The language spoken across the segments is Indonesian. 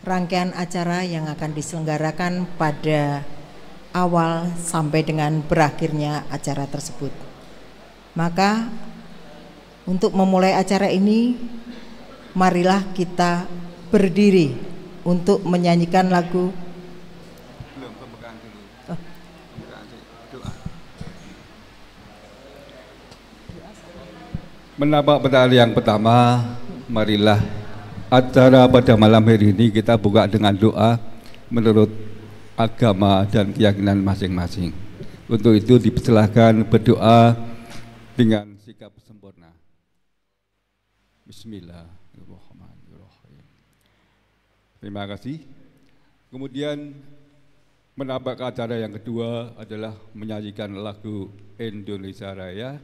rangkaian acara yang akan diselenggarakan pada awal sampai dengan berakhirnya acara tersebut. Maka untuk memulai acara ini, marilah kita berdiri untuk menyanyikan lagu. Belum, pembukaan dulu. Pembukaan doa. Menapak petali yang pertama, marilah acara pada malam hari ini kita buka dengan doa menurut agama dan keyakinan masing-masing. Untuk itu dipersilahkan berdoa dengan sikap sempurna. Bismillahirrahmanirrahim. Terima kasih. Kemudian menapak acara yang kedua adalah menyanyikan lagu Indonesia Raya.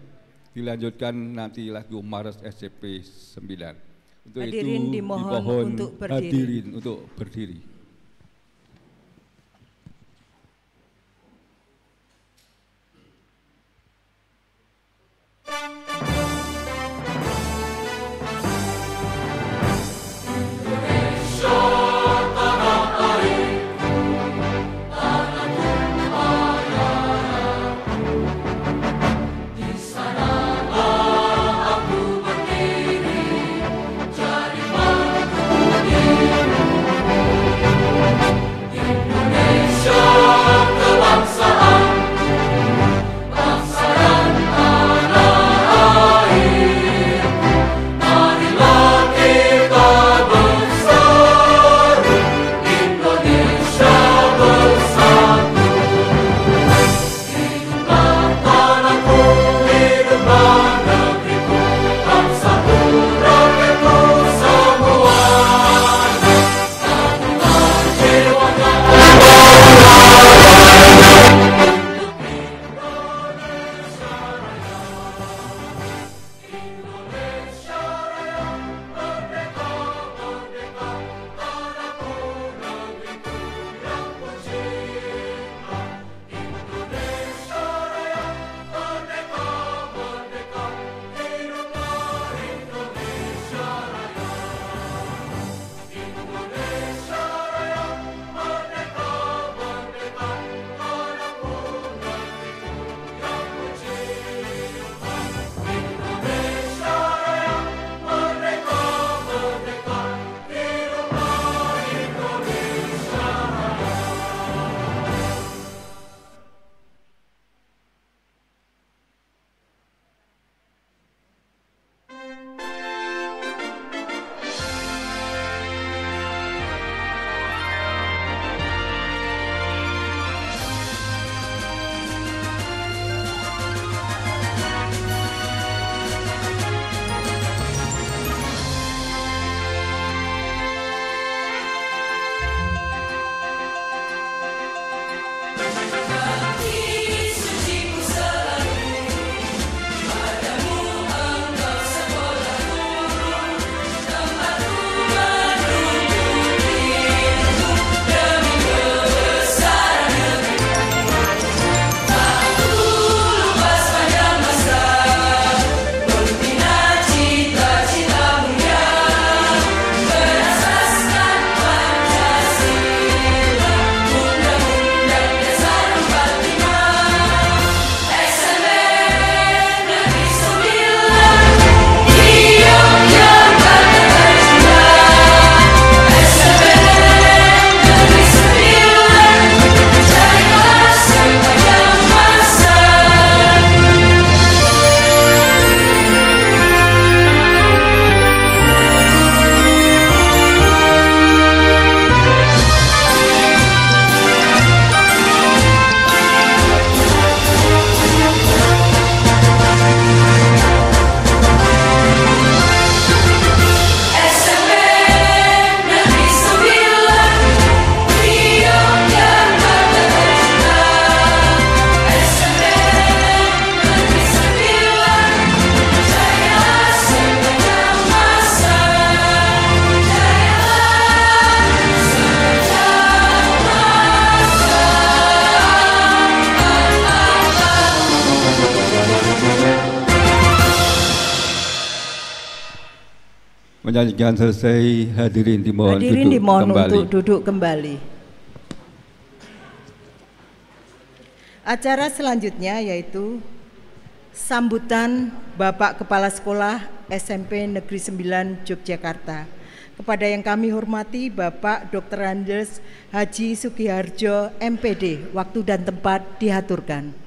Dilanjutkan nanti lagu Mars SCP 9. Untuk Hadirin itu dimohon untuk berdiri. Hadirin untuk berdiri. Di Menyanyikan selesai, hadirin dimohon Hadirin duduk dimohon kembali. untuk duduk kembali. Acara selanjutnya yaitu sambutan Bapak Kepala Sekolah SMP Negeri 9 Yogyakarta. Kepada yang kami hormati Bapak Dr. Andes Haji Sugiharjo MPD, waktu dan tempat diaturkan.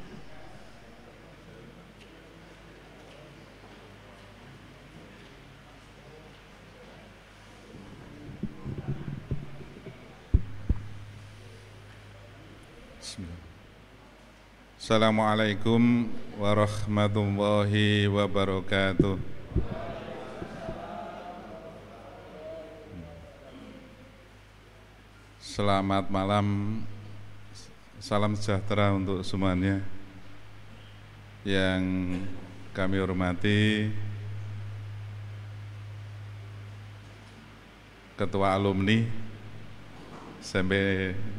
Assalamualaikum warahmatullahi wabarakatuh. Selamat malam, salam sejahtera untuk semuanya. Yang kami hormati Ketua Alumni SMP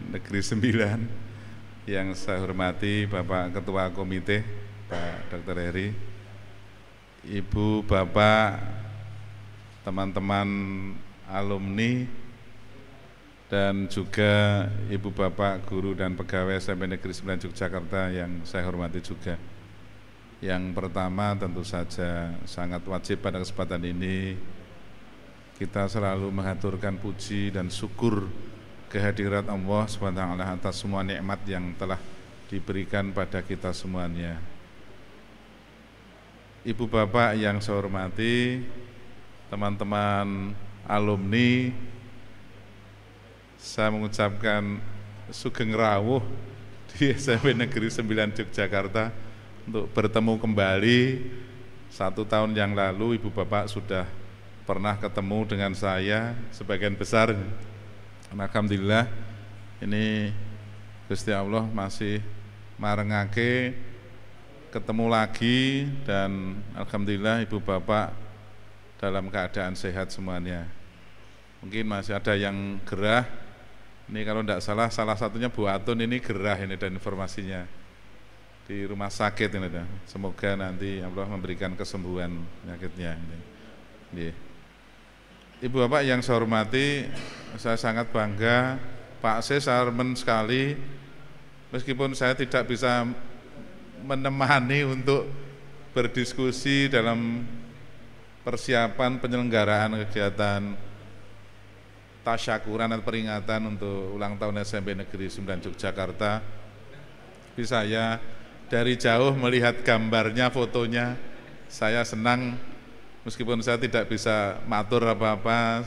Negeri 9, yang saya hormati Bapak Ketua Komite Pak Dr. Heri, Ibu, Bapak, teman-teman alumni, dan juga Ibu, Bapak, guru dan pegawai SMP Negeri 9 Yogyakarta yang saya hormati juga. Yang pertama tentu saja sangat wajib pada kesempatan ini kita selalu mengaturkan puji dan syukur kehadirat Allah SWT atas semua nikmat yang telah diberikan pada kita semuanya. Ibu, Bapak yang saya hormati, teman-teman alumni, saya mengucapkan sugeng rawuh di SMP Negeri 9 Yogyakarta untuk bertemu kembali. 1 tahun yang lalu Ibu, Bapak sudah pernah ketemu dengan saya sebagian besar. Alhamdulillah ini Gusti Allah masih marengake ketemu lagi, dan alhamdulillah Ibu, Bapak dalam keadaan sehat semuanya. Mungkin masih ada yang gerah. Ini kalau tidak salah, salah satunya Bu Atun ini gerah ini, dan informasinya di rumah sakit ini. Semoga nanti Allah memberikan kesembuhan penyakitnya ini. Ibu, Bapak yang saya hormati, saya sangat bangga, Pak C sarmen sekali, meskipun saya tidak bisa menemani untuk berdiskusi dalam persiapan penyelenggaraan kegiatan tasyakuran dan peringatan untuk ulang tahun SMP Negeri 9 Yogyakarta. Tapi saya dari jauh melihat gambarnya, fotonya, saya senang. Meskipun saya tidak bisa matur apa-apa,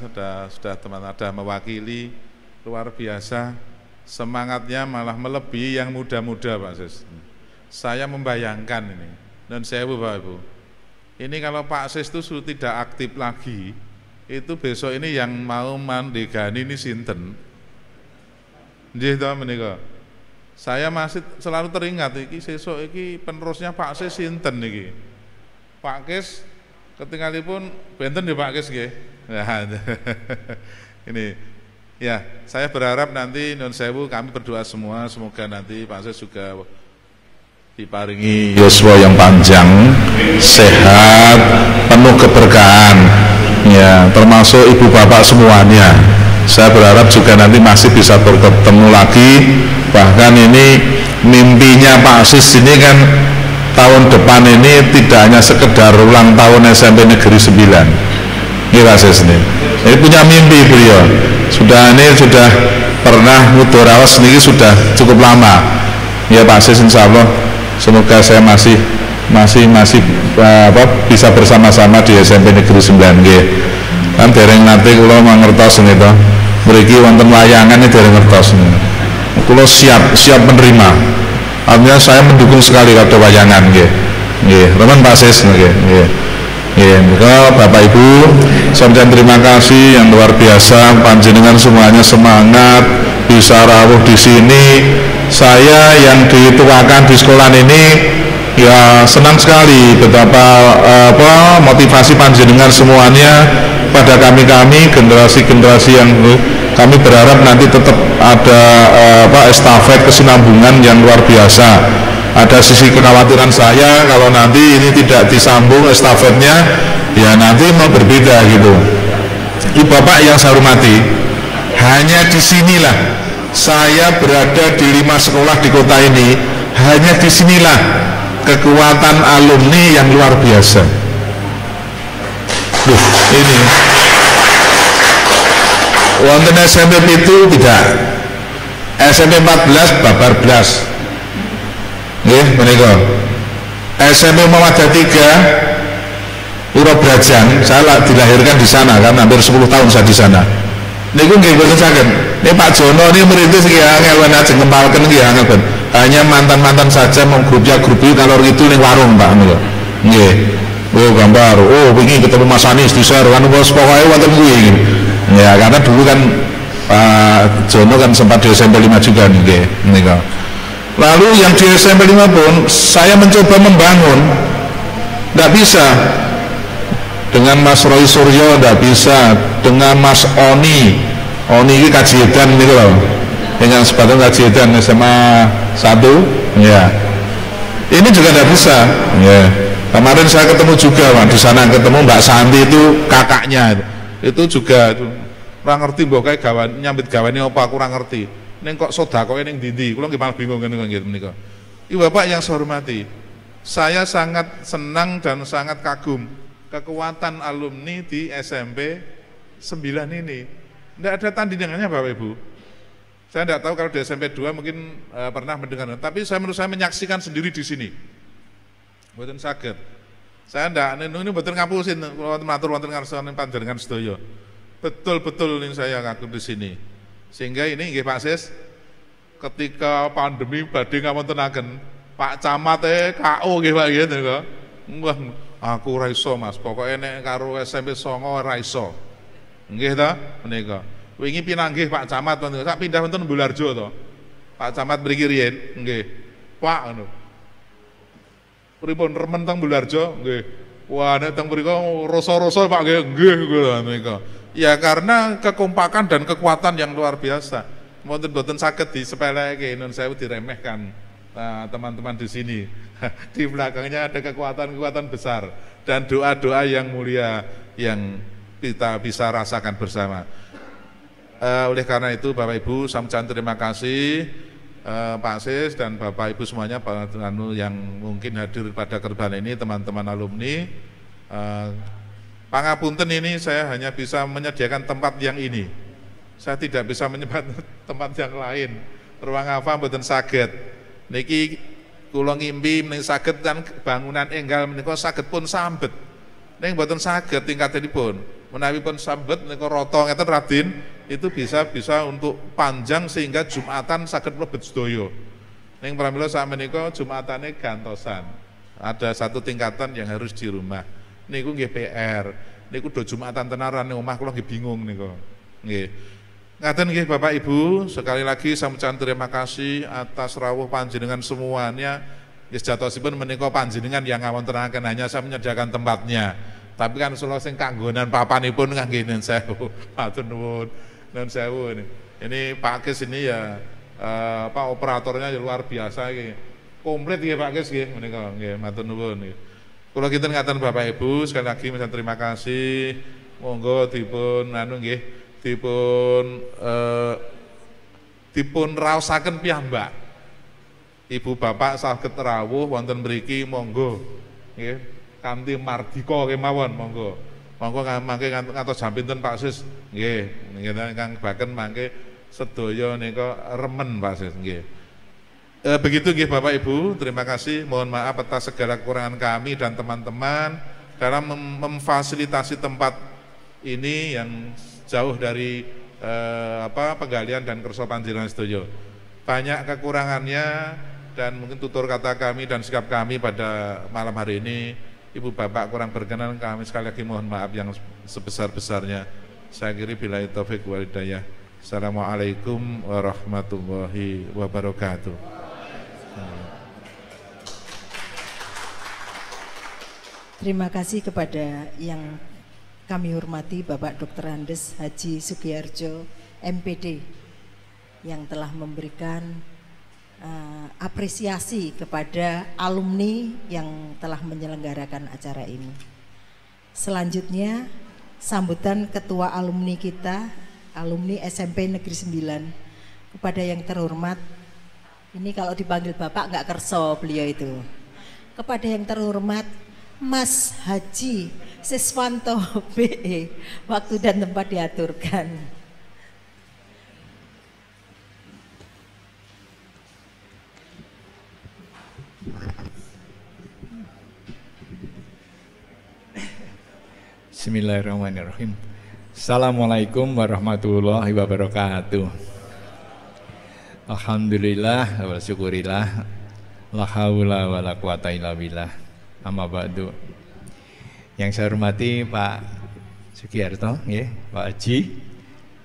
sudah teman ada mewakili, luar biasa, semangatnya malah melebihi yang muda-muda, Pak Sis. Saya membayangkan ini, dan saya Bapak Ibu, ini kalau Pak Sis itu tidak aktif lagi, itu besok ini yang mau mandegani ini sinten. Nggih to menika. Saya masih selalu teringat iki sesuk iki penerusnya Pak Sis sinten iki. Pak Kis ketinggalipun benten ya Pak Kis nggih. Nah, ini ya, saya berharap nanti Nun Sewu kami berdoa semua semoga nanti Pak Sis juga diparingi yuswa yang panjang, sehat, penuh keberkahan, ya, termasuk Ibu, Bapak semuanya. Saya berharap juga nanti masih bisa bertemu lagi. Bahkan ini mimpinya Pak Sis ini kan tahun depan ini tidak hanya sekedar ulang tahun SMP Negeri 9. Ini Pak Sis ini punya mimpi beliau. Sudah pernah mudhorawat ini sudah cukup lama. Ya Pak Sis, insya Allah semoga saya masih bisa bersama-sama di SMP Negeri 9 nggih. Kan dereng nate kula mangertos nito. Mriki wonten layangan iki dereng ngertos. Kula siap menerima. Artinya saya mendukung sekali kata wayangan nggih. Nggih, remen Pak Sis nggih. Nggih, Bapak Ibu, sampeyan terima kasih yang luar biasa, panjenengan semuanya semangat bisa rawuh di sini. Saya yang dituakan di sekolah ini ya senang sekali betapa motivasi panjenengan semuanya pada kami generasi-generasi yang kami berharap nanti tetap ada estafet kesinambungan yang luar biasa. Ada sisi kekhawatiran saya kalau nanti ini tidak disambung estafetnya, ya nanti mau berbeda gitu. Ibu Bapak yang saya hormati, hanya disinilah saya berada di 5 sekolah di kota ini, hanya disinilah kekuatan alumni yang luar biasa. Loh, ini wonten SMP itu tidak, SMP 14 babar belas, menika SMP Muhammadiyah 3 Puro Brajang, saya dilahirkan di sana kan, hampir 10 tahun saya di sana. Niku nggih boten saged. Ini Pak Jono ini merintis nggih angel ben ajeng ngempalken nggih angel ben. Hanya mantan-mantan saja mau grupnya grup kalau itu ning warung Pak niku. Nggih. Oh gambar, oh wingi ketemu Mas Anies di share kan pokoke wonten kuwi. Ya karena dulu kan Pak Jono kan sempat di SMP 5 juga nggih menika. Lalu yang di SMP 5 pun saya mencoba membangun, tidak bisa. Dengan Mas Roy Suryo tidak bisa, dengan Mas Oni ini kaji edan ini loh, dengan sebatang kaji edan SMA 1 ya, ini juga tidak bisa ya. Kemarin saya ketemu juga Pak, di sana ketemu Mbak Santi itu kakaknya itu juga kurang ngerti mbok kayak gawan nyambit gawane apa kurang ngerti neng kok sodako neng dindi kula nggih malah bingung ngene nggih menika. Ibu Bapak yang saya hormati, saya sangat senang dan sangat kagum kekuatan alumni di SMP 9 ini. Tidak ada tandingannya Bapak Ibu. Saya tidak tahu kalau di SMP 2 mungkin pernah mendengar, tapi menurut saya menyaksikan sendiri di sini. Mboten saged. Saya ndak ini mboten ngapusin matur wonten ngarsaning panjenengan sedaya. Betul-betul ini saya kagum di sini. Sehingga ini nggih Pak Sis, ketika pandemi badhe ngawontenaken Pak Camat KO nggih Pak nggih niku. Wah, aku ora iso Mas, pokoke nek karo SMP 9 ora iso. Nggih ta menika. Wingi pinanggih Pak Camat sak pindah wonten Bularjo to. Pak Camat mriki riyen nggih. Pak ngono. Pripun remen teng Bularjo nggih. Wah nek teng mriku rasa-rasa Pak nggih menika. Ya karena kekompakan dan kekuatan yang luar biasa. Mboten saged disepeleke nun sewu diremehkan. Nah, teman-teman di sini di belakangnya ada kekuatan-kekuatan besar dan doa-doa yang mulia yang kita bisa rasakan bersama. Oleh karena itu Bapak Ibu, saya ucapkan terima kasih Pak Sis dan Bapak Ibu semuanya yang mungkin hadir pada kerban ini, teman-teman alumni. Pangapunten ini saya hanya bisa menyediakan tempat yang ini. Saya tidak bisa menyediakan tempat yang lain. Ruang apa mboten saged. Niki kula ngimpi menika saged kan bangunan enggal menika saged pun sambet. Ning mboten saged tingkatanipun. Menawi pun sambet menika rata ngeten Radin, itu bisa untuk panjang sehingga Jumatan saged mlebet sedaya. Ning pramila sak menika Jumatane gantosan. Ada satu tingkatan yang harus di rumah. Niku nggih PR. Niku do Jumatan tenaran ning omah kula nggih bingung niku. Nggih. Ngaten nggih Bapak Ibu, sekali lagi saya ucapkan terima kasih atas rawuh panjenengan semuanya. Sejatosipun menika panjenengan yang ngawontenaken, hanya saya menyediakan tempatnya. Tapi kan selo sing kanggonan papanipun kangge nen sewu. Matur nuwun. Nen sewu ini. Ini Pak Kis ini ya operatornya luar biasa iki. Komplit nggih Pak Kis nggih menika nggih matur nuwun nggih. Kula kinten ngaten Bapak Ibu, sekali lagi saya terima kasih. Monggo dipun anu nggih dipun raosaken piyambak. Ibu Bapak saged rawuh wonten mriki monggo nggih kanthi mardika kemawon monggo. Monggo mangke ngantos jam pinten Pak Sis nggih ingkang baken mangke sedaya nika remen Pak Sis nggih. Begitu nggih Bapak Ibu, terima kasih. Mohon maaf atas segala kekurangan kami dan teman-teman dalam memfasilitasi tempat ini yang jauh dari penggalian dan kersa panjenengan sedaya. Banyak kekurangannya dan mungkin tutur kata kami dan sikap kami pada malam hari ini Ibu Bapak kurang berkenan, kami sekali lagi mohon maaf yang sebesar-besarnya. Saya kira billahi taufik wal hidayah. Assalamualaikum warahmatullahi wabarakatuh. Terima kasih kepada yang kami hormati Bapak Dr. Andes Haji Sugiharjo MPD yang telah memberikan apresiasi kepada alumni yang telah menyelenggarakan acara ini. Selanjutnya sambutan ketua alumni kita, alumni SMP Negeri 9. Kepada yang terhormat, ini kalau dipanggil Bapak nggak kerso beliau itu. Kepada yang terhormat Mas Haji Siswanto BE, waktu dan tempat diaturkan. Bismillahirrahmanirrahim. Assalamualaikum warahmatullahi wabarakatuh. Alhamdulillah wa syukurillah, la haula wa la quwata illa billah. Amma ba'du. Yang saya hormati Pak Sugiarto, Pak Haji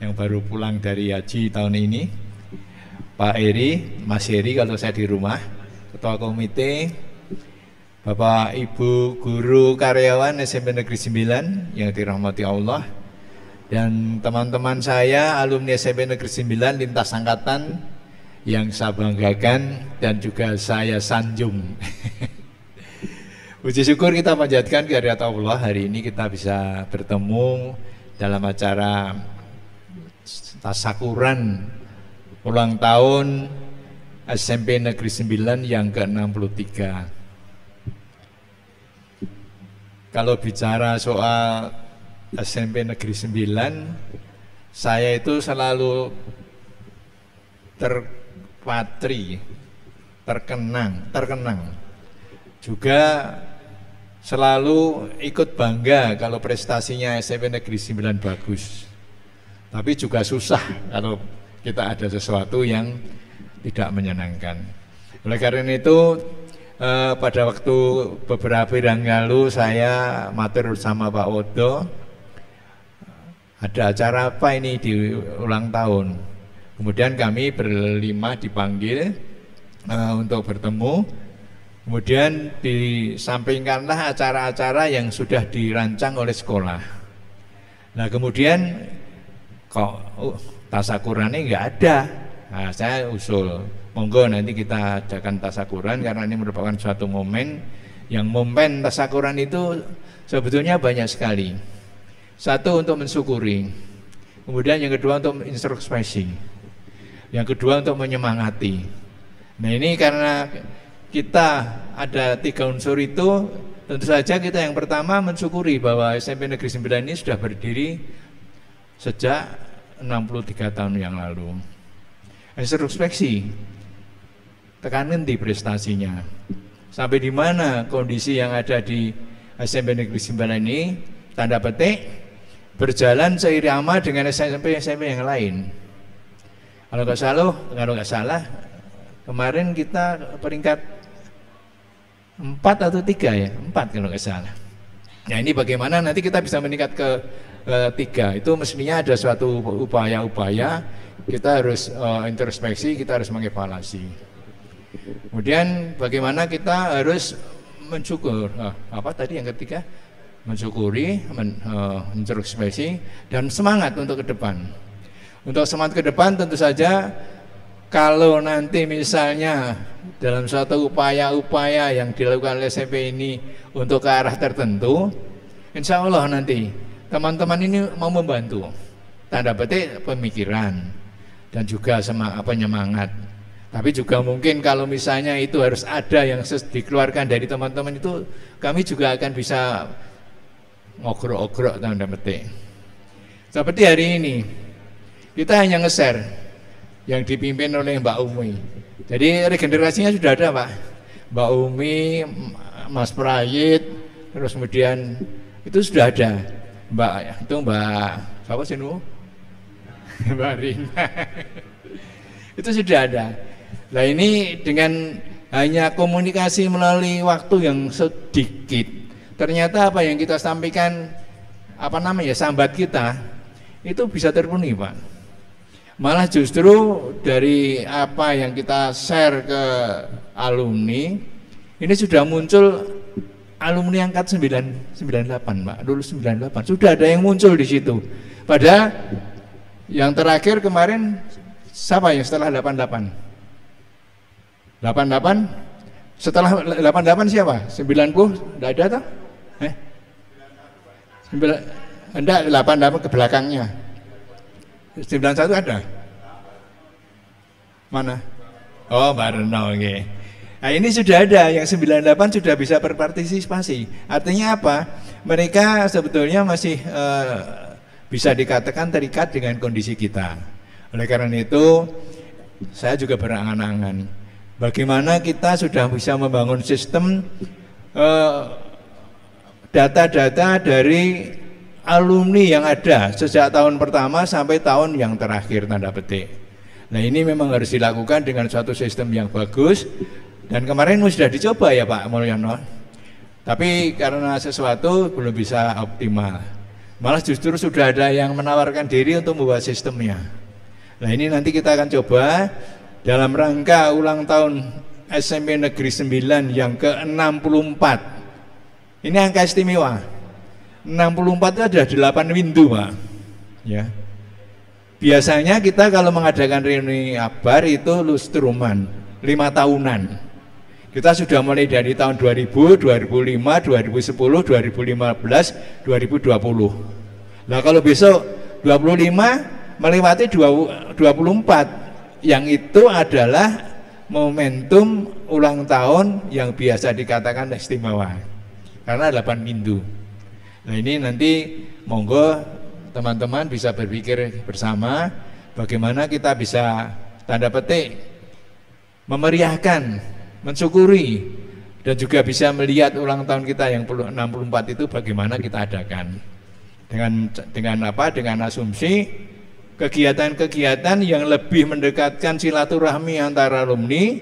yang baru pulang dari haji tahun ini, Pak Eri, Mas Eri kalau saya di rumah, Ketua Komite, Bapak Ibu guru karyawan SMP Negeri 9 yang dirahmati Allah, dan teman-teman saya alumni SMP Negeri 9 lintas angkatan yang saya banggakan dan juga saya sanjung. Puji syukur kita panjatkan kehadirat Allah, hari ini kita bisa bertemu dalam acara tasakuran ulang tahun SMP Negeri 9 yang ke-63. Kalau bicara soal SMP Negeri 9, saya itu selalu terkenang, juga selalu ikut bangga kalau prestasinya SMP Negeri 9 bagus. Tapi juga susah kalau kita ada sesuatu yang tidak menyenangkan. Oleh karena itu, pada waktu beberapa bulan lalu saya matur sama Pak Wodo, ada acara apa ini di ulang tahun. Kemudian kami berlima dipanggil untuk bertemu. Kemudian disampingkanlah acara-acara yang sudah dirancang oleh sekolah. Nah kemudian kok tasakurannya nggak ada. Nah, saya usul, monggo nanti kita adakan tasakuran karena ini merupakan suatu momen. Yang momen tasakuran itu sebetulnya banyak sekali. Satu, untuk mensyukuri. Kemudian yang kedua untuk introspeksi. Yang kedua untuk menyemangati. Nah ini karena kita ada 3 unsur itu, tentu saja kita yang pertama mensyukuri bahwa SMP Negeri 9 ini sudah berdiri sejak 63 tahun yang lalu. Introspeksi, tekanan di prestasinya, sampai di mana kondisi yang ada di SMP Negeri 9 ini, tanda petik, berjalan seirama dengan SMP-SMP yang lain. Kalau nggak salah, kemarin kita peringkat 4 atau 3 ya, 4 kalau nggak salah. Nah ini bagaimana nanti kita bisa meningkat ke 3, itu mestinya ada suatu upaya-upaya. Kita harus introspeksi, kita harus mengevaluasi. Kemudian bagaimana kita harus mensyukur. Apa tadi yang ketiga? Mensyukuri, introspeksi, dan semangat untuk ke depan. Untuk semangat ke depan tentu saja kalau nanti misalnya dalam suatu upaya-upaya yang dilakukan oleh SMP ini untuk ke arah tertentu, insya Allah nanti teman-teman ini mau membantu. Tanda petik pemikiran dan juga penyemangat. Tapi juga mungkin kalau misalnya itu harus ada yang dikeluarkan dari teman-teman itu, kami juga akan bisa ngogrok-ogrok tanda petik. Seperti hari ini, kita hanya nge-share yang dipimpin oleh Mbak Umi. Jadi regenerasinya sudah ada Pak. Mbak Umi, Mas Prayit, terus kemudian itu sudah ada. Mbak siapa sih nu? Mbak Rina. Itu sudah ada. Nah ini dengan hanya komunikasi melalui waktu yang sedikit, ternyata apa yang kita sampaikan, sambat kita itu bisa terpenuhi Pak. Malah justru dari apa yang kita share ke alumni, ini sudah muncul alumni angkat 98 Pak, lulus 98, sudah ada yang muncul di situ. Padahal yang terakhir kemarin siapa yang setelah 88? 88 setelah 88 siapa? 90 enggak ada toh? Enggak, 88 ke belakangnya. 91 ada? Mana? Oh, Barno, okay. Nah, ini sudah ada, yang 98 sudah bisa berpartisipasi. Artinya apa? Mereka sebetulnya masih bisa dikatakan terikat dengan kondisi kita. Oleh karena itu, saya juga berangan-angan bagaimana kita sudah bisa membangun sistem data-data dari alumni yang ada sejak tahun pertama sampai tahun yang terakhir, tanda petik. Nah, ini memang harus dilakukan dengan suatu sistem yang bagus, dan kemarin sudah dicoba ya Pak Mulyono, tapi karena sesuatu belum bisa optimal, malah justru sudah ada yang menawarkan diri untuk membuat sistemnya. Nah, ini nanti kita akan coba dalam rangka ulang tahun SMP Negeri 9 yang ke-64. Ini angka istimewa. 64 itu ada 8 windu, Pak. Ya. Biasanya kita kalau mengadakan reuni akbar itu lustruman 5 tahunan. Kita sudah mulai dari tahun 2000, 2005, 2010, 2015, 2020. Nah, kalau besok 25 melewati 24, yang itu adalah momentum ulang tahun yang biasa dikatakan istimewa karena 8 windu. Nah, ini nanti monggo teman-teman bisa berpikir bersama bagaimana kita bisa tanda petik memeriahkan, mensyukuri, dan juga bisa melihat ulang tahun kita yang 64 itu bagaimana kita adakan dengan apa? Dengan asumsi kegiatan-kegiatan yang lebih mendekatkan silaturahmi antara alumni,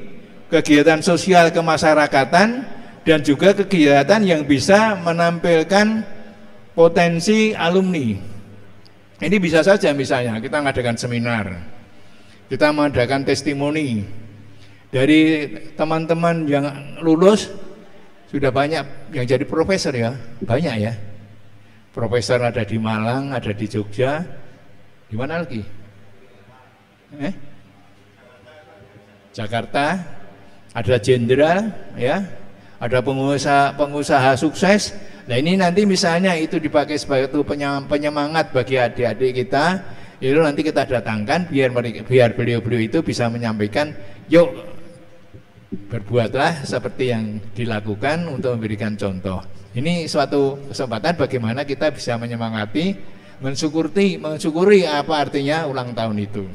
kegiatan sosial kemasyarakatan, dan juga kegiatan yang bisa menampilkan potensi alumni. Ini bisa saja misalnya kita mengadakan seminar, kita mengadakan testimoni dari teman-teman yang lulus, sudah banyak yang jadi profesor ya, banyak ya. Profesor ada di Malang, ada di Jogja, di mana lagi? Jakarta, ada jenderal, ya, ada pengusaha sukses. Nah, ini nanti misalnya itu dipakai sebagai penyemangat bagi adik-adik kita, itu nanti kita datangkan biar beliau-beliau itu bisa menyampaikan, yuk berbuatlah seperti yang dilakukan untuk memberikan contoh. Ini suatu kesempatan bagaimana kita bisa menyemangati, mensyukuri apa artinya ulang tahun itu.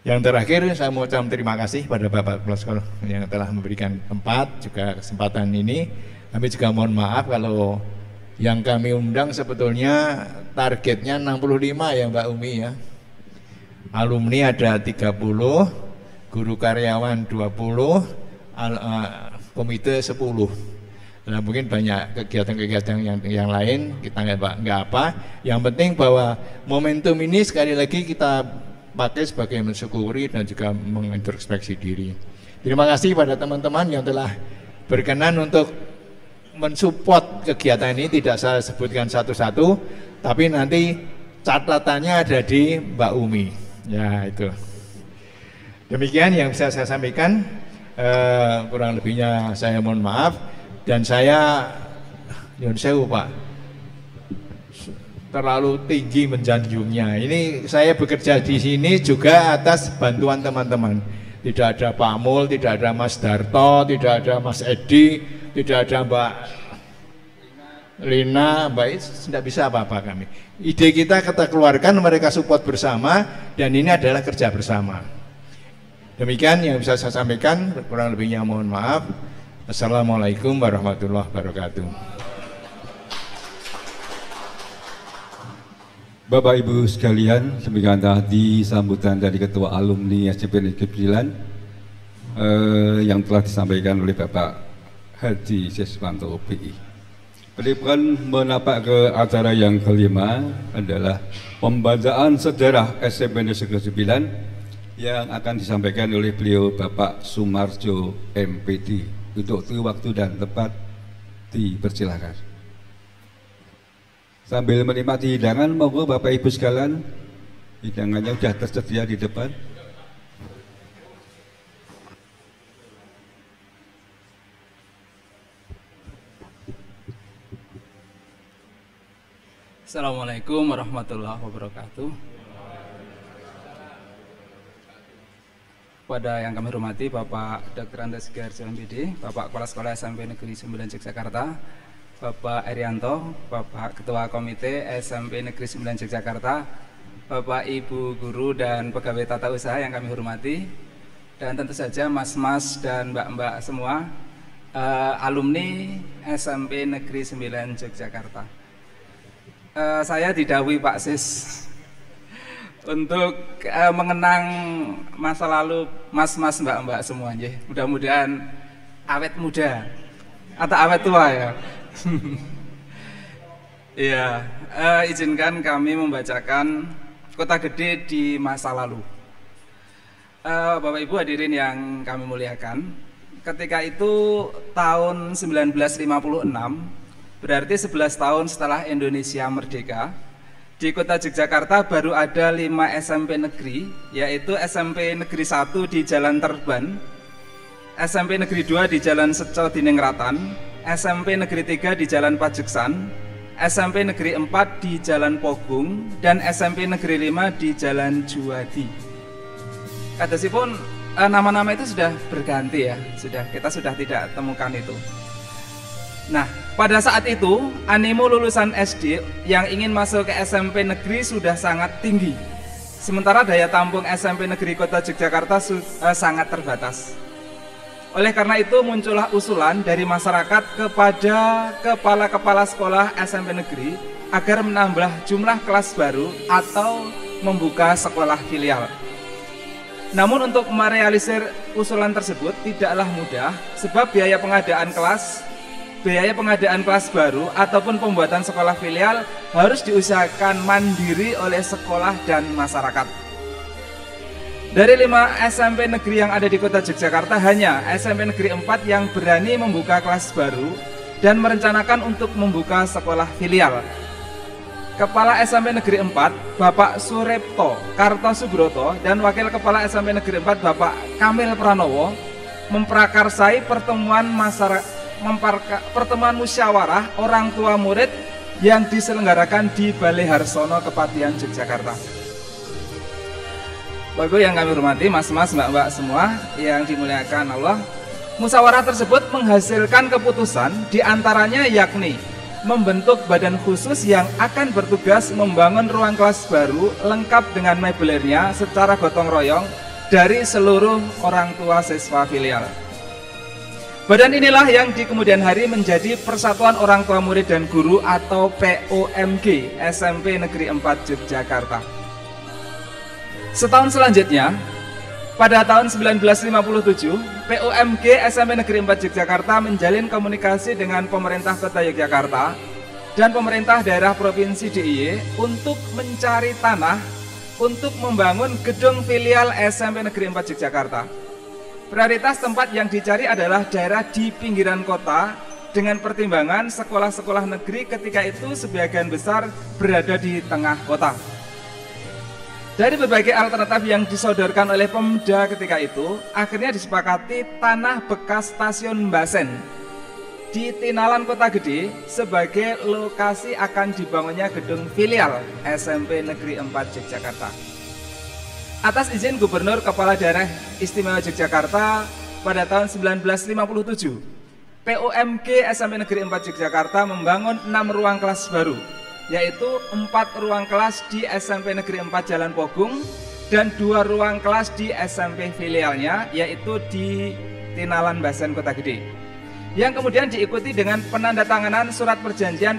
Yang terakhir saya mau ucapkan terima kasih pada Bapak Kepala Sekolah yang telah memberikan tempat juga kesempatan ini. Kami juga mohon maaf kalau yang kami undang sebetulnya targetnya 65 ya Mbak Umi ya. Alumni ada 30, guru karyawan 20, komite 10. Nah, mungkin banyak kegiatan-kegiatan yang lain kita nggak apa. Yang penting bahwa momentum ini sekali lagi kita pakai sebagai mensyukuri dan juga mengintrospeksi diri. Terima kasih pada teman-teman yang telah berkenan untuk mensupport kegiatan ini. Tidak saya sebutkan satu-satu, tapi nanti catatannya ada di Mbak Umi. Ya, itu. Demikian yang bisa saya sampaikan. Kurang lebihnya saya mohon maaf. Dan saya, nyun sewu Pak, terlalu tinggi menjanjungnya. Ini saya bekerja di sini juga atas bantuan teman-teman. Tidak ada Pak Mul, tidak ada Mas Darto, tidak ada Mas Edi, tidak ada Mbak Lina, Mbak Is, tidak bisa apa-apa kami. Ide kita keluarkan, mereka support bersama, dan ini adalah kerja bersama. Demikian yang bisa saya sampaikan, kurang lebihnya mohon maaf. Assalamualaikum warahmatullahi wabarakatuh. Bapak Ibu sekalian, demikian tadi sambutan dari Ketua Alumni SMP Negeri 9 yang telah disampaikan oleh Bapak Haji Siswanto OPI. Berikutnya menapak ke acara yang kelima adalah pembacaan sejarah SMP Negeri 9 yang akan disampaikan oleh beliau Bapak Sumarjo MPD. Untuk waktu dan tempat dipersilakan. Sambil menikmati hidangan, monggo Bapak Ibu sekalian, hidangannya sudah tersedia di depan. Assalamualaikum warahmatullahi wabarakatuh. Pada yang kami hormati Bapak Dr. Andes Sugiharjo MPD, Bapak Kepala Sekolah SMP Negeri 9 Yogyakarta, Bapak Erianto, Bapak Ketua Komite SMP Negeri 9 Yogyakarta, Bapak Ibu Guru dan pegawai tata usaha yang kami hormati, dan tentu saja mas-mas dan mbak-mbak semua, alumni SMP Negeri 9 Yogyakarta. Saya didhawuhi Pak Sis untuk mengenang masa lalu mas-mas mbak-mbak semuanya. Mudah-mudahan awet muda atau awet tua ya. Iya, izinkan kami membacakan Kota Gede di masa lalu. Bapak Ibu hadirin yang kami muliakan, ketika itu tahun 1956, berarti 11 tahun setelah Indonesia merdeka, di Kota Yogyakarta baru ada 5 SMP negeri, yaitu SMP Negeri 1 di Jalan Terban, SMP Negeri 2 di Jalan Seco Diningratan, SMP Negeri 3 di Jalan Pajeksan, SMP Negeri 4 di Jalan Pogung, dan SMP Negeri 5 di Jalan Juwadi. Kadosipun nama-nama itu sudah berganti ya, kita sudah tidak temukan itu. Nah, pada saat itu animo lulusan SD yang ingin masuk ke SMP negeri sudah sangat tinggi. Sementara daya tampung SMP negeri Kota Yogyakarta sangat terbatas. Oleh karena itu muncullah usulan dari masyarakat kepada kepala-kepala sekolah SMP negeri agar menambah jumlah kelas baru atau membuka sekolah filial. Namun untuk merealisir usulan tersebut tidaklah mudah, sebab biaya pengadaan kelas baru ataupun pembuatan sekolah filial harus diusahakan mandiri oleh sekolah dan masyarakat. Dari 5 SMP negeri yang ada di Kota Yogyakarta, hanya SMP Negeri 4 yang berani membuka kelas baru dan merencanakan untuk membuka sekolah filial. Kepala SMP Negeri 4, Bapak Suripto Kartosubroto, dan Wakil Kepala SMP Negeri 4, Bapak Kamil Pranowo, memprakarsai pertemuan musyawarah orang tua murid yang diselenggarakan di Balai Harsono, Kepatihan Yogyakarta. Bapak Ibu yang kami hormati, mas-mas, mbak-mbak semua yang dimuliakan Allah, musyawarah tersebut menghasilkan keputusan diantaranya yakni membentuk badan khusus yang akan bertugas membangun ruang kelas baru lengkap dengan meubilernya secara gotong royong dari seluruh orang tua siswa filial. Badan inilah yang di kemudian hari menjadi Persatuan Orang Tua Murid dan Guru atau POMG SMP Negeri 4 Yogyakarta. Setahun selanjutnya, pada tahun 1957, POMG SMP Negeri 4 Yogyakarta menjalin komunikasi dengan pemerintah Kota Yogyakarta dan pemerintah daerah Provinsi DIY untuk mencari tanah untuk membangun gedung filial SMP Negeri 4 Yogyakarta. Prioritas tempat yang dicari adalah daerah di pinggiran kota dengan pertimbangan sekolah-sekolah negeri ketika itu sebagian besar berada di tengah kota. Dari berbagai alternatif yang disodorkan oleh Pemda ketika itu, akhirnya disepakati tanah bekas stasiun Mbasen di Tinalan Kota Gede sebagai lokasi akan dibangunnya gedung filial SMP Negeri 4 Yogyakarta. Atas izin Gubernur Kepala Daerah Istimewa Yogyakarta pada tahun 1957, POMG SMP Negeri 4 Yogyakarta membangun 6 ruang kelas baru, yaitu 4 ruang kelas di SMP Negeri 4 Jalan Pogung dan 2 ruang kelas di SMP filialnya, yaitu di Tinalan Mbasen Kota Gede, yang kemudian diikuti dengan penandatanganan surat perjanjian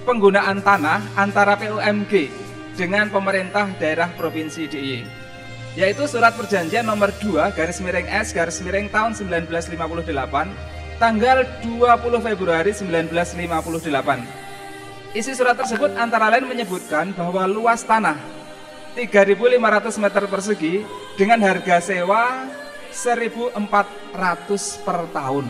penggunaan tanah antara POMG dengan pemerintah daerah Provinsi DIY, yaitu surat perjanjian nomor 2/S/ tahun 1958 tanggal 20 Februari 1958. Isi surat tersebut antara lain menyebutkan bahwa luas tanah 3.500 meter persegi dengan harga sewa 1.400 per tahun.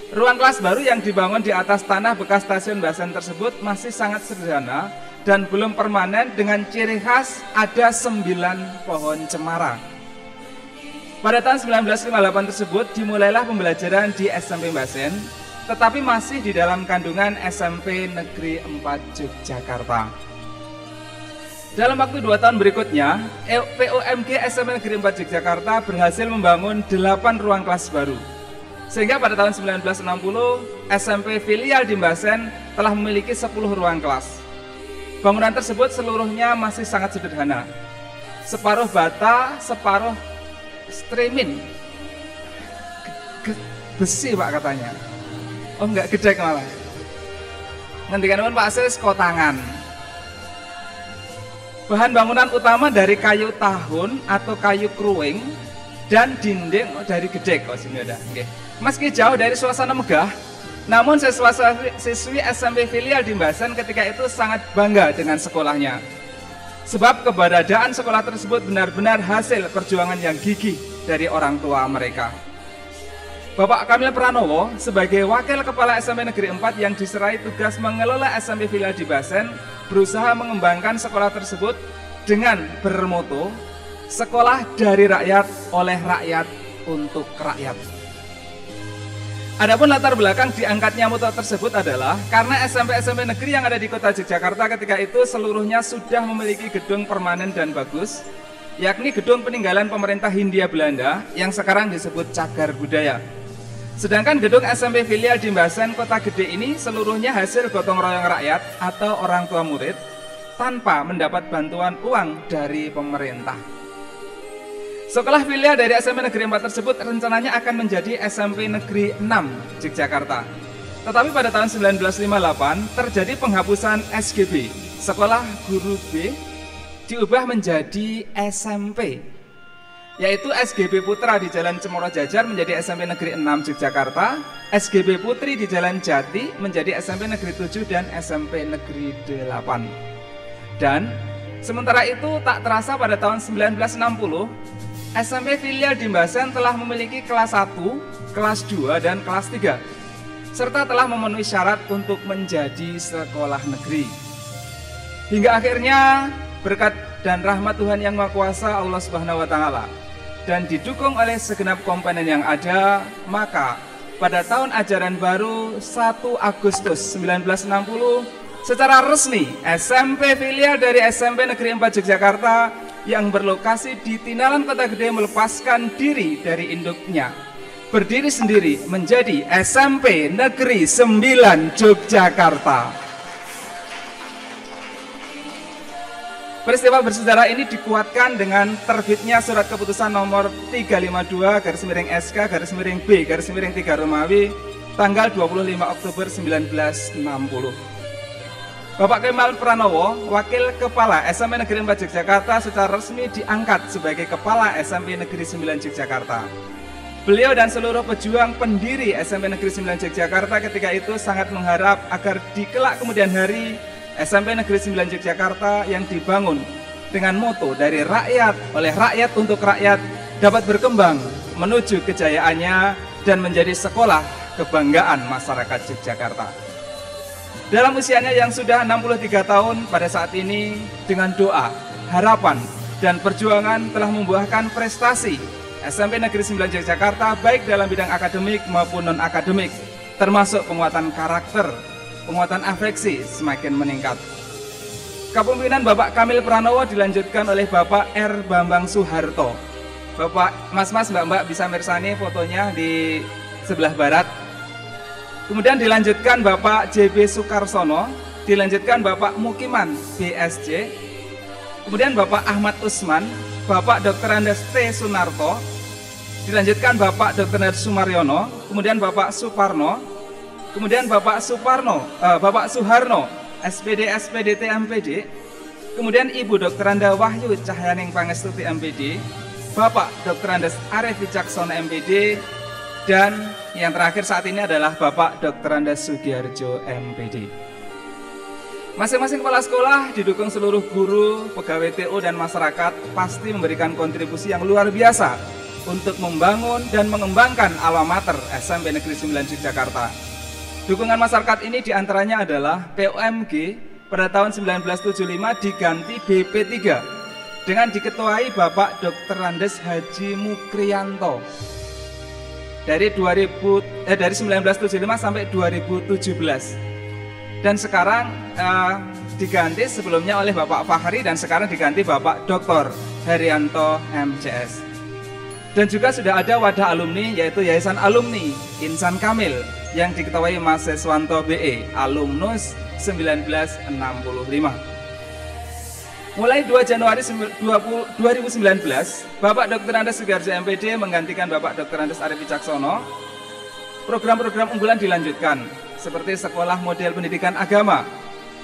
Ruang kelas baru yang dibangun di atas tanah bekas stasiun Mbasen tersebut masih sangat sederhana dan belum permanen dengan ciri khas ada 9 pohon cemara. Pada tahun 1958 tersebut dimulailah pembelajaran di SMP Mbasen tetapi masih di dalam kandungan SMP Negeri 4 Yogyakarta. Dalam waktu 2 tahun berikutnya, POMG SMP Negeri 4 Yogyakarta berhasil membangun 8 ruang kelas baru. Sehingga pada tahun 1960, SMP filial di Mbasen telah memiliki 10 ruang kelas. Bangunan tersebut seluruhnya masih sangat sederhana. Separuh bata, separuh streaming. Besi Pak katanya. Oh enggak, gedek malah. Ngendikan Pak Sis kotangan. Bahan bangunan utama dari kayu tahun atau kayu kruing dan dinding dari gedek. Oh sini ada. Oke. Meski jauh dari suasana megah, namun siswi SMP filial di Mbasen ketika itu sangat bangga dengan sekolahnya. Sebab keberadaan sekolah tersebut benar-benar hasil perjuangan yang gigih dari orang tua mereka. Bapak Kamil Pranowo sebagai Wakil Kepala SMP Negeri 4 yang diserai tugas mengelola SMP filial di Mbasen berusaha mengembangkan sekolah tersebut dengan bermoto sekolah dari rakyat, oleh rakyat, untuk rakyat. Adapun latar belakang diangkatnya moto tersebut adalah karena SMP-SMP negeri yang ada di kota Yogyakarta ketika itu seluruhnya sudah memiliki gedung permanen dan bagus, yakni gedung peninggalan pemerintah Hindia Belanda yang sekarang disebut Cagar Budaya. Sedangkan gedung SMP filial di Mbasen Kota Gede ini seluruhnya hasil gotong royong rakyat atau orang tua murid tanpa mendapat bantuan uang dari pemerintah. Sekolah filial dari SMP Negeri 4 tersebut rencananya akan menjadi SMP Negeri 6 Yogyakarta. Tetapi pada tahun 1958 terjadi penghapusan SGB, Sekolah Guru B, diubah menjadi SMP, yaitu SGB Putra di Jalan Cemoro Jajar menjadi SMP Negeri 6 Yogyakarta, SGB Putri di Jalan Jati menjadi SMP Negeri 7 dan SMP Negeri 8. Dan sementara itu tak terasa pada tahun 1960, SMP filial di Mbasen telah memiliki kelas 1, kelas 2, dan kelas 3, serta telah memenuhi syarat untuk menjadi sekolah negeri. Hingga akhirnya berkat dan rahmat Tuhan Yang Maha Kuasa Allah Subhanahu wa Ta'ala dan didukung oleh segenap komponen yang ada, maka pada tahun ajaran baru 1 Agustus 1960 secara resmi SMP filial dari SMP Negeri 4 Yogyakarta yang berlokasi di Tinalan Kota Gede melepaskan diri dari induknya, berdiri sendiri menjadi SMP Negeri 9 Yogyakarta. Peristiwa bersejarah ini dikuatkan dengan terbitnya surat keputusan nomor 352/SK/B/3 Romawi tanggal 25 Oktober 1960. Bapak Kemal Pranowo, Wakil Kepala SMP Negeri 4 Yogyakarta secara resmi diangkat sebagai Kepala SMP Negeri 9 Yogyakarta. Beliau dan seluruh pejuang pendiri SMP Negeri 9 Yogyakarta ketika itu sangat mengharap agar di kelak kemudian hari SMP Negeri 9 Yogyakarta yang dibangun dengan moto dari rakyat, oleh rakyat, untuk rakyat dapat berkembang menuju kejayaannya dan menjadi sekolah kebanggaan masyarakat Yogyakarta. Dalam usianya yang sudah 63 tahun pada saat ini, dengan doa, harapan, dan perjuangan telah membuahkan prestasi SMP Negeri 9 Yogyakarta baik dalam bidang akademik maupun non-akademik, termasuk penguatan karakter, penguatan afeksi semakin meningkat. Kepemimpinan Bapak Kamil Pranowo dilanjutkan oleh Bapak R. Bambang Soeharto. Bapak, mas-mas, mbak-mbak bisa mirsani fotonya di sebelah barat. Kemudian dilanjutkan Bapak JB Sukarsono, dilanjutkan Bapak Mukiman BSC, kemudian Bapak Ahmad Usman, Bapak Dr. Andes T. Sunarto, dilanjutkan Bapak Dr. Andes Sumaryono, kemudian Bapak Suparno, kemudian Bapak Suharno, SPD SPDT MPD, kemudian Ibu Dr. Anda Wahyu Cahyaning Pangestuti MPD, Bapak Dr. Andes Arif Wicaksono MPD, dan yang terakhir saat ini adalah Bapak Dr. Andes Sugiharjo MPD. Masing-masing kepala sekolah didukung seluruh guru, pegawai TO, dan masyarakat pasti memberikan kontribusi yang luar biasa untuk membangun dan mengembangkan alma mater SMP Negeri 9 Yogyakarta. Dukungan masyarakat ini diantaranya adalah POMG pada tahun 1975 diganti BP3 dengan diketuai Bapak Dr. Andes Haji Mukriyanto. dari 1975 sampai 2017. Dan sekarang diganti sebelumnya oleh Bapak Fahri dan sekarang diganti Bapak Dr. Herianto MCS. Dan juga sudah ada wadah alumni yaitu Yayasan Alumni Insan Kamil yang diketuai Mas Seswanto BE, alumnus 1965. Mulai 2 Januari 2019, Bapak Dr. Andes Sugiharjo MPD menggantikan Bapak Dr. Andes Arif Wicaksono. Program-program unggulan dilanjutkan seperti sekolah model pendidikan agama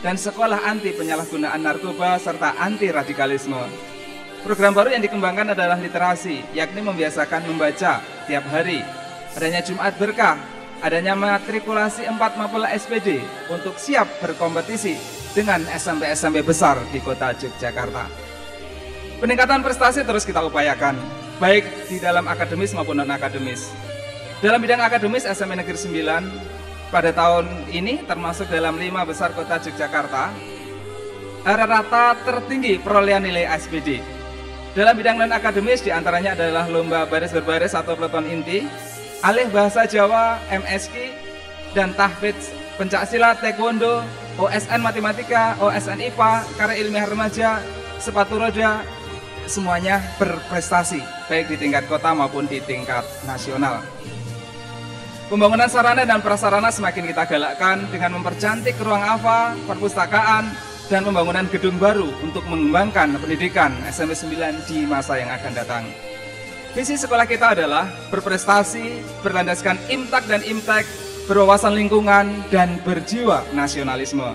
dan sekolah anti penyalahgunaan narkoba serta anti radikalisme. Program baru yang dikembangkan adalah literasi, yakni membiasakan membaca tiap hari. Adanya Jumat Berkah, adanya matrikulasi 4 Mapela SPD untuk siap berkompetisi dengan SMP-SMP besar di kota Yogyakarta. Peningkatan prestasi terus kita upayakan, baik di dalam akademis maupun non-akademis. Dalam bidang akademis, SMP Negeri 9 pada tahun ini termasuk dalam 5 besar kota Yogyakarta, rata-rata tertinggi perolehan nilai SPD. Dalam bidang non-akademis diantaranya adalah lomba baris berbaris atau peleton inti, alih bahasa Jawa, MSK, dan tahfidz, pencaksilat, taekwondo, OSN matematika, OSN IPA, karya ilmiah remaja, sepatu roda, semuanya berprestasi, baik di tingkat kota maupun di tingkat nasional. Pembangunan sarana dan prasarana semakin kita galakkan dengan mempercantik ruang AFA, perpustakaan, dan pembangunan gedung baru untuk mengembangkan pendidikan SMP 9 di masa yang akan datang. Visi sekolah kita adalah berprestasi, berlandaskan IMTAK dan IMTEK, berwawasan lingkungan, dan berjiwa nasionalisme.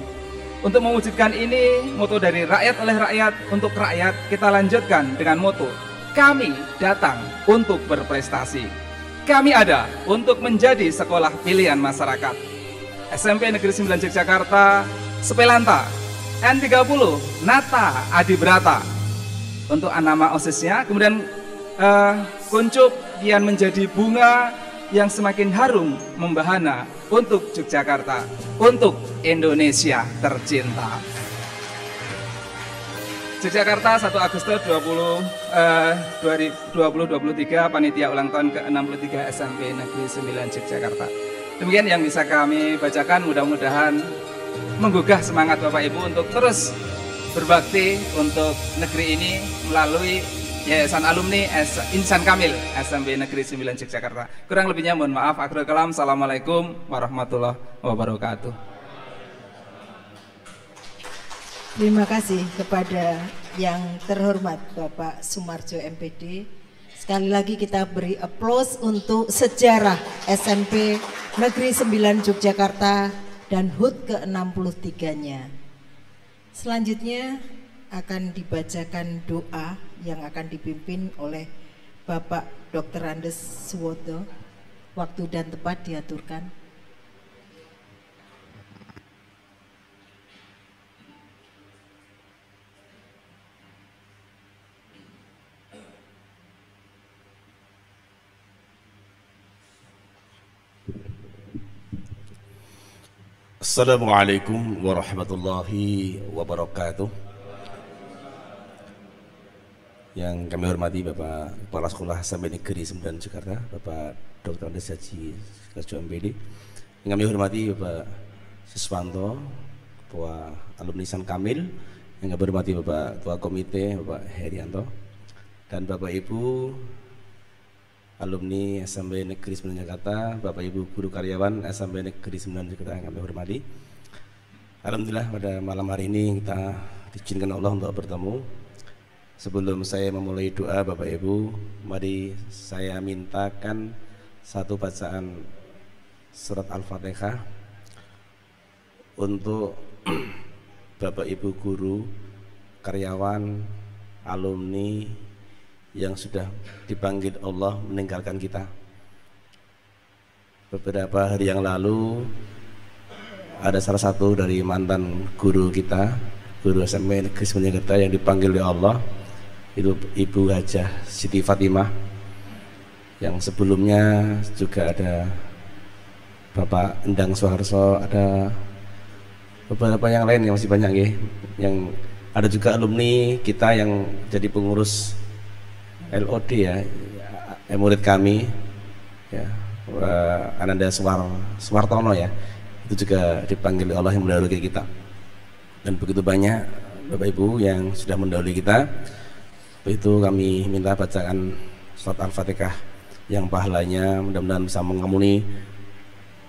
Untuk mewujudkan ini, moto dari rakyat oleh rakyat untuk rakyat kita lanjutkan dengan moto, kami datang untuk berprestasi. Kami ada untuk menjadi sekolah pilihan masyarakat. SMP Negeri 9 Yogyakarta, Sepelanta, N30, Nata, Adibrata untuk nama OSIS-nya. Kemudian kuncup kian menjadi bunga yang semakin harum membahana untuk Yogyakarta, untuk Indonesia tercinta. Yogyakarta 1 Agustus 2023, panitia ulang tahun ke-63 SMP Negeri 9 Yogyakarta. Demikian yang bisa kami bacakan, mudah-mudahan menggugah semangat Bapak Ibu untuk terus berbakti untuk negeri ini melalui Yayasan Alumni Insan Kamil SMP Negeri 9 Yogyakarta. Kurang lebihnya mohon maaf. Akhirul kalam. Assalamualaikum warahmatullahi wabarakatuh. Terima kasih kepada yang terhormat Bapak Sumarjo MPD. Sekali lagi kita beri aplaus untuk sejarah SMP Negeri 9 Yogyakarta dan HUT ke-63-nya. Selanjutnya akan dibacakan doa yang akan dipimpin oleh Bapak Dr. Andes Suwodo. Waktu dan tempat diaturkan. Assalamualaikum warahmatullahi wabarakatuh. Yang kami hormati Bapak Kepala Sekolah SMP Negeri 9 Jakarta, Bapak Dr. Andes Sugiharjo MPD. Yang kami hormati Bapak Seswanto, Ketua Alumni Insan Kamil. Yang kami hormati Bapak Ketua Komite, Bapak Herianto, dan Bapak Ibu alumni SMP Negeri 9 Jakarta, Bapak Ibu guru karyawan SMP Negeri 9 Jakarta yang kami hormati. Alhamdulillah pada malam hari ini kita diizinkan Allah untuk bertemu. Sebelum saya memulai doa Bapak Ibu, mari saya mintakan satu bacaan surat Al-Fatihah untuk Bapak Ibu guru, karyawan, alumni yang sudah dipanggil Allah meninggalkan kita. Beberapa hari yang lalu ada salah satu dari mantan guru kita, guru SMP Negeri 9 Jakarta yang dipanggil oleh Allah, itu Ibu Hajah Siti Fatimah. Yang sebelumnya juga ada Bapak Endang Soeharto, ada beberapa yang lain yang masih banyak ya. Yang ada juga alumni kita yang jadi pengurus LOD ya, murid kami ya, Ananda Suwartono ya, itu juga dipanggil Allah yang mendahului kita. Dan begitu banyak Bapak Ibu yang sudah mendahului kita. Itu kami minta bacaan surat Al-Fatihah yang pahalanya mudah-mudahan bisa mengampuni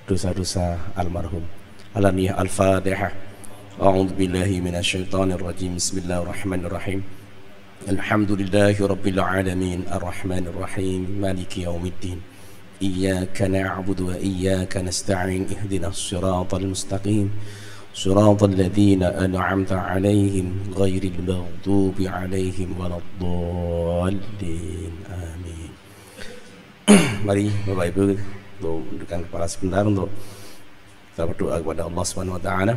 dosa-dosa almarhum. Alaniyah Al-Fatihah. A'udzu billahi minasyaitonir rajim. Bismillahirrahmanirrahim. Alhamdulillahi rabbil alamin arrahmanir rahim maliki yaumiddin. Iyyaka na'budu wa iyyaka nasta'in ihdinas siratal mustaqim. Siratal ladzina an'amta 'alaihim ghairil maghdubi 'alaihim waladdallin. Amin. Mari Bapak Ibu tundukkan kepala sebentar untuk kita berdoa kepada Allah Subhanahu wa taala.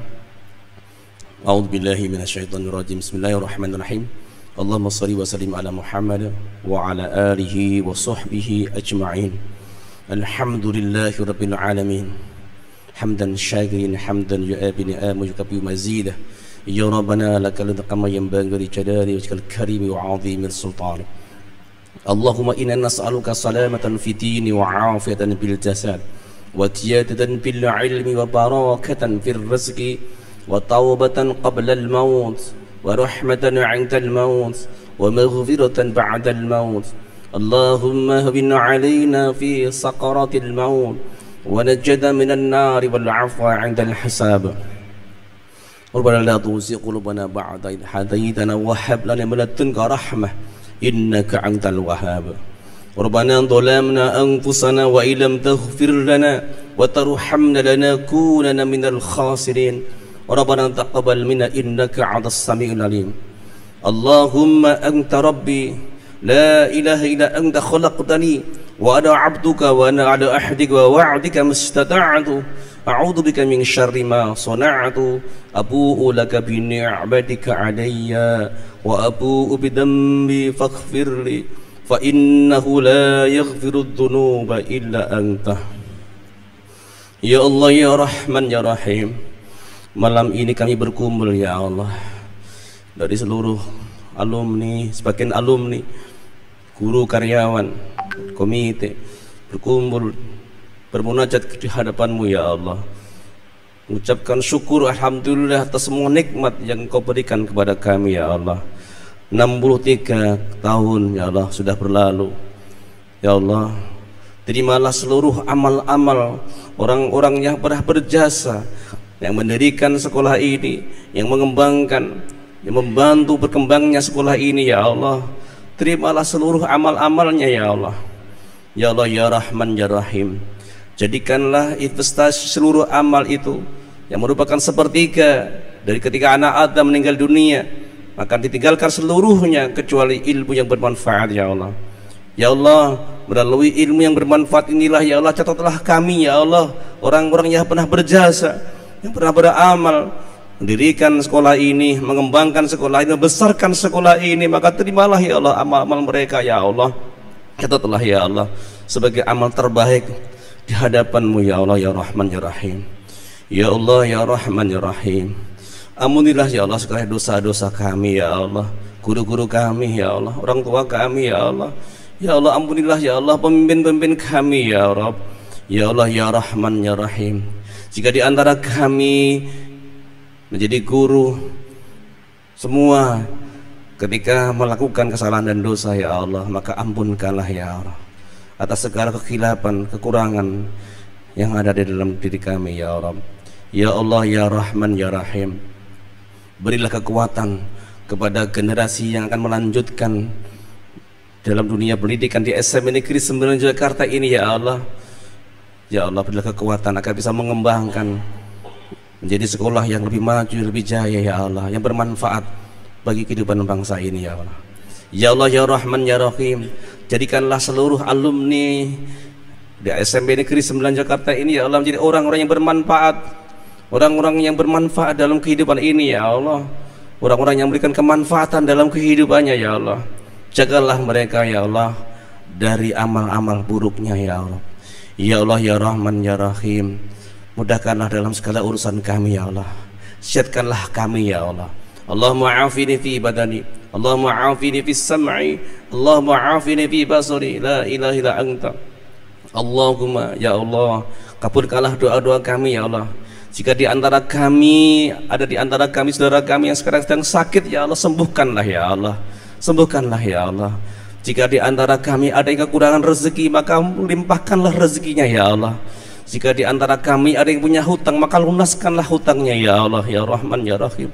A'udzu billahi minasyaitonir rajim. Bismillahirrahmanirrahim. Allahumma shalli wa sallim ala Muhammad wa ala alihi wa sahbihi ajma'in. Alhamdulillahi rabbil alamin. Hamdan syakirin hamdan yu'abi ni'amahu yukafi mazidah. Ya Rabbana lakal kama yanbaghi li jalali wajhikal karim wa 'azimil sultan. Allahumma inna nas'aluka salamatan fi dini wa 'afiyatan bil jasad wa ziyadatan bil ilmi wa barakatan fir rizqi wa tawbatan qabla al maut wa rahmatan 'inda al maut wa maghfiratan ba'da al maut. Allahumma hawwin 'alaina fi saqaratil maut wa najjina minan nar wal 'afwa 'inda al hisab. Rabbana la tuzigh qulubana ba'da idh hadaytana wa hab lana min ladunka rahmah innaka 'antal wahhab. Rabbana dhalamna anfusana wa illam taghfir lana wa tarhamna lanakunanna minal khasirin. Rabbana taqabbal minna innaka 'antas samiul alim. Allahumma anta rabbi la ilaha illa anta khalaqtani wa ana 'abduka wa ana 'ala ahdika wa wa'dika mastata'tu. A'udzu bika min syarri ma sana'tu. Abu'u laka bi ni'matika 'alayya wa abu'u bi dhanbi faghfirli fa innahu la yaghfiru dzunuba illa anta. Ya Allah ya Rahman ya Rahim. Malam ini kami berkumpul ya Allah dari seluruh alumni, sebagian alumni, guru, karyawan, komite berkumpul bermunajat di hadapan-Mu ya Allah. Mengucapkan syukur alhamdulillah atas semua nikmat yang Kau berikan kepada kami ya Allah. 63 tahun ya Allah sudah berlalu. Ya Allah, terimalah seluruh amal-amal orang-orang yang pernah berjasa, yang mendirikan sekolah ini, yang mengembangkan, yang membantu berkembangnya sekolah ini ya Allah. Terimalah seluruh amal-amalnya ya Allah. Ya Allah ya Rahman ya Rahim. Jadikanlah investasi seluruh amal itu yang merupakan sepertiga dari ketika anak Adam meninggal dunia, maka ditinggalkan seluruhnya kecuali ilmu yang bermanfaat ya Allah. Ya Allah, melalui ilmu yang bermanfaat inilah ya Allah, catatlah kami ya Allah, orang-orang yang pernah berjasa, yang pernah beramal, mendirikan sekolah ini, mengembangkan sekolah ini, membesarkan sekolah ini, maka terimalah ya Allah amal-amal mereka ya Allah. Catatlah ya Allah sebagai amal terbaik di hadapan-Mu ya Allah ya Rahman ya Rahim. Ya Allah ya Rahman ya Rahim. Ampunilah ya Allah segala dosa-dosa kami ya Allah, guru-guru kami ya Allah, orang tua kami ya Allah. Ya Allah ampunilah ya Allah pemimpin-pemimpin kami ya Rabb. Ya Allah ya Rahman ya Rahim. Jika di antara kami menjadi guru semua ketika melakukan kesalahan dan dosa ya Allah, maka ampunkanlah ya Allah atas segala kekhilafan, kekurangan yang ada di dalam diri kami ya Rabb. Ya Allah ya Rahman ya Rahim. Berilah kekuatan kepada generasi yang akan melanjutkan dalam dunia pendidikan di SMP Negeri 9 Jakarta ini ya Allah. Ya Allah, berilah kekuatan agar bisa mengembangkan menjadi sekolah yang lebih maju, lebih jaya ya Allah, yang bermanfaat bagi kehidupan bangsa ini ya Allah. Ya Allah ya Rahman ya Rahim. Jadikanlah seluruh alumni di SMP Negeri 9 Jakarta ini ya Allah menjadi orang-orang yang bermanfaat, orang-orang yang bermanfaat dalam kehidupan ini ya Allah, orang-orang yang memberikan kemanfaatan dalam kehidupannya ya Allah. Jagalah mereka ya Allah dari amal-amal buruknya ya Allah. Ya Allah ya Rahman ya Rahim. Mudahkanlah dalam segala urusan kami ya Allah. Sehatkanlah kami ya Allah. Allahumma afini fi badani, Allahumma afini fi sam'i, Allahumma afini fi basari, la ilaha illa anta. Allahumma ya Allah, kabulkanlah doa-doa kami ya Allah. Jika di antara kami saudara kami yang sekarang sedang sakit ya Allah, sembuhkanlah ya Allah, sembuhkanlah ya Allah. Jika di antara kami ada yang kekurangan rezeki, maka limpahkanlah rezekinya ya Allah. Jika di antara kami ada yang punya hutang, maka lunaskanlah hutangnya ya Allah, ya Rahman ya Rahim.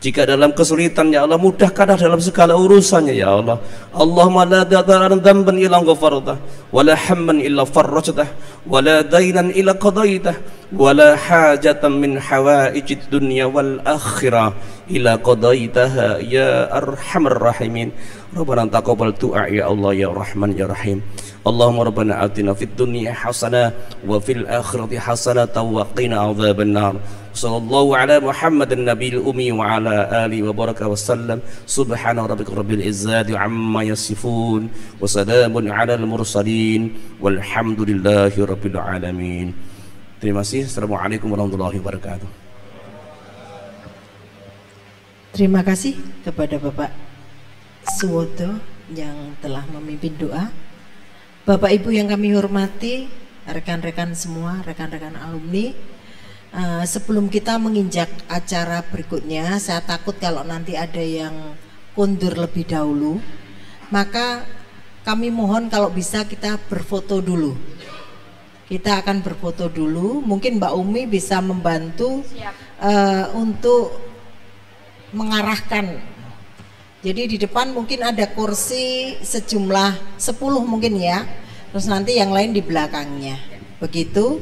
Jika dalam kesulitan ya Allah, mudahkanlah dalam segala urusannya ya Allah. Allahumma la tadharan dhanban illa ghafartah, wa la hamman illa farrajtah, wa la dainan illa qadaitah, wa la hajatan min hawaijid dunya wal akhirah illa qadaitaha ya arhamar rahimin. Rabbana taqabbal du'a ya Allah ya Rahman ya Rahim. Allahumma rabbana atina fid dunya hasanah wa fil akhirati hasanah wa qina adzaban nar. Sallallahu ala Muhammadin nabiyil ummi wa ala alihi wa baraka wa sallam. Subhana rabbika rabbil izzati amma yasifun wa salamun ala al mursalin walhamdulillahi rabbil alamin. Terima kasih. Assalamualaikum warahmatullahi wabarakatuh. Terima kasih kepada Bapak Suwodo yang telah memimpin doa. Bapak Ibu yang kami hormati, rekan-rekan semua, rekan-rekan alumni, sebelum kita menginjak acara berikutnya, saya takut kalau nanti ada yang kondur lebih dahulu, maka kami mohon kalau bisa kita berfoto dulu. Kita akan berfoto dulu. Mungkin Mbak Umi bisa membantu untuk mengarahkan. Jadi di depan mungkin ada kursi sejumlah 10 mungkin ya. Terus nanti yang lain di belakangnya. Begitu.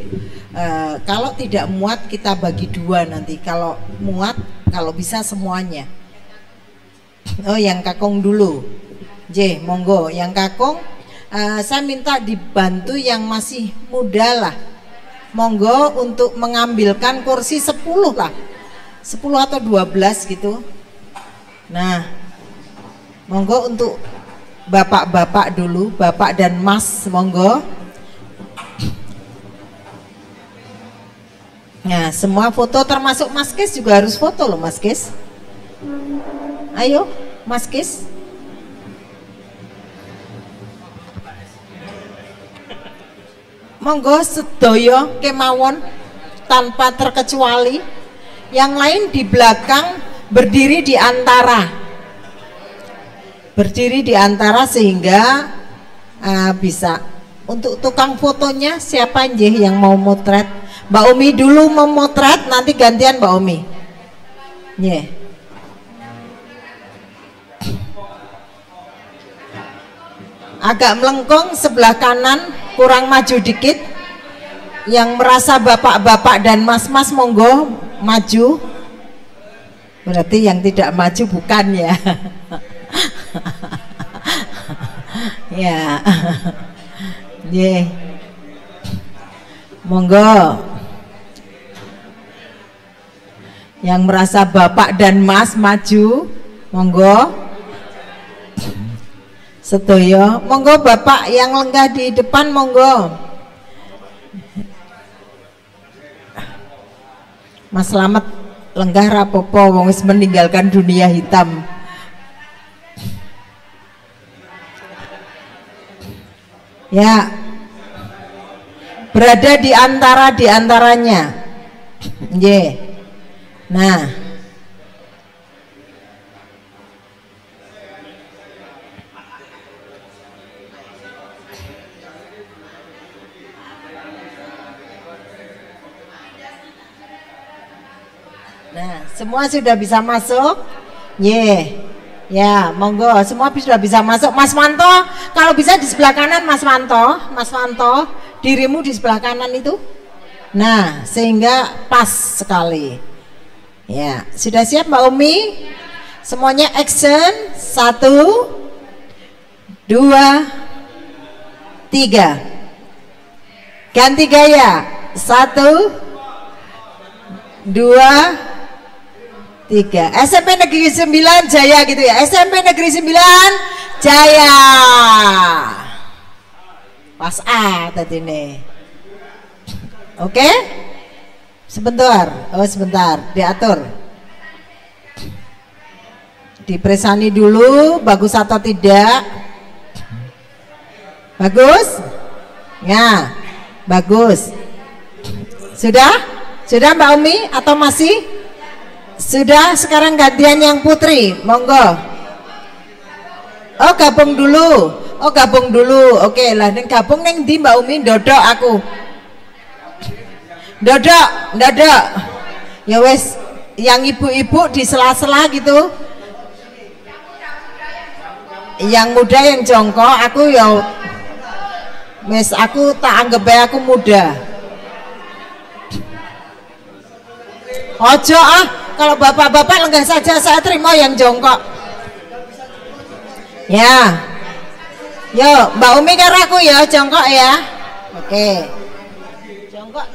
Kalau tidak muat kita bagi 2 nanti. Kalau muat, kalau bisa semuanya. Oh, yang kakung dulu. J, monggo. Yang kakung, saya minta dibantu yang masih muda lah. Monggo untuk mengambilkan kursi 10 lah. 10 atau 12 gitu. Nah, monggo untuk bapak-bapak dulu, bapak dan mas, monggo. Nah, semua foto termasuk Mas Kis juga harus foto loh Mas Kis. Ayo, Mas Kis. Monggo sedoyo kemawon tanpa terkecuali. Yang lain di belakang, berdiri di antara. Berdiri di antara sehingga bisa. Untuk tukang fotonya siapa yang mau motret? Mbak Umi dulu memotret, nanti gantian Mbak Umi. Yeah. Agak melengkung sebelah kanan, kurang maju dikit. Yang merasa bapak-bapak dan mas-mas monggo maju. Berarti yang tidak maju bukan ya. Ya. Yeah. Monggo. Yang merasa bapak dan mas maju, monggo. Sedoyo, monggo bapak yang lenggah di depan, monggo. Mas Slamet lenggah rapopo, wong wis meninggalkan dunia hitam. Ya, berada di antaranya. Yeah. Nah, semua sudah bisa masuk. Ya, monggo, semua sudah bisa masuk. Mas Manto, kalau bisa di sebelah kanan Mas Manto. Mas Manto, dirimu di sebelah kanan itu. Nah, sehingga pas sekali. Ya, sudah siap Mbak Umi? Semuanya action. 1, 2, 3. Ganti gaya. 1, 2, 3. SMP Negeri 9 Jaya gitu ya. SMP Negeri 9 Jaya. Pas A tadi nih. Oke? Sebentar. Oh, sebentar, diatur. Dipresani dulu bagus atau tidak. Bagus? Ya, bagus. Sudah? Sudah Mbak Umi atau masih? Sudah, sekarang gantian yang putri, monggo. Oh gabung dulu. Oh gabung dulu. Oke lah, neng gabung neng di Mbak Umi dodok aku. Dodok. Ya wes, yang ibu-ibu di sela-sela gitu. Yang muda yang jongkok, aku ya wes aku tak anggap bae aku muda. Ojo kalau bapak-bapak lenggah saja, saya terima yang jongkok. Ya. Yo, Mbak Umi karo aku ya jongkok ya. Oke. Jongkok.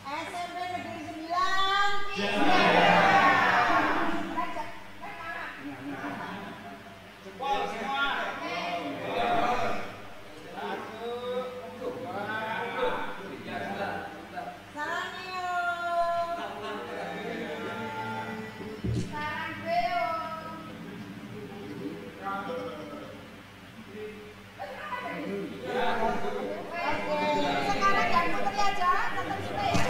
SMP Negeri 9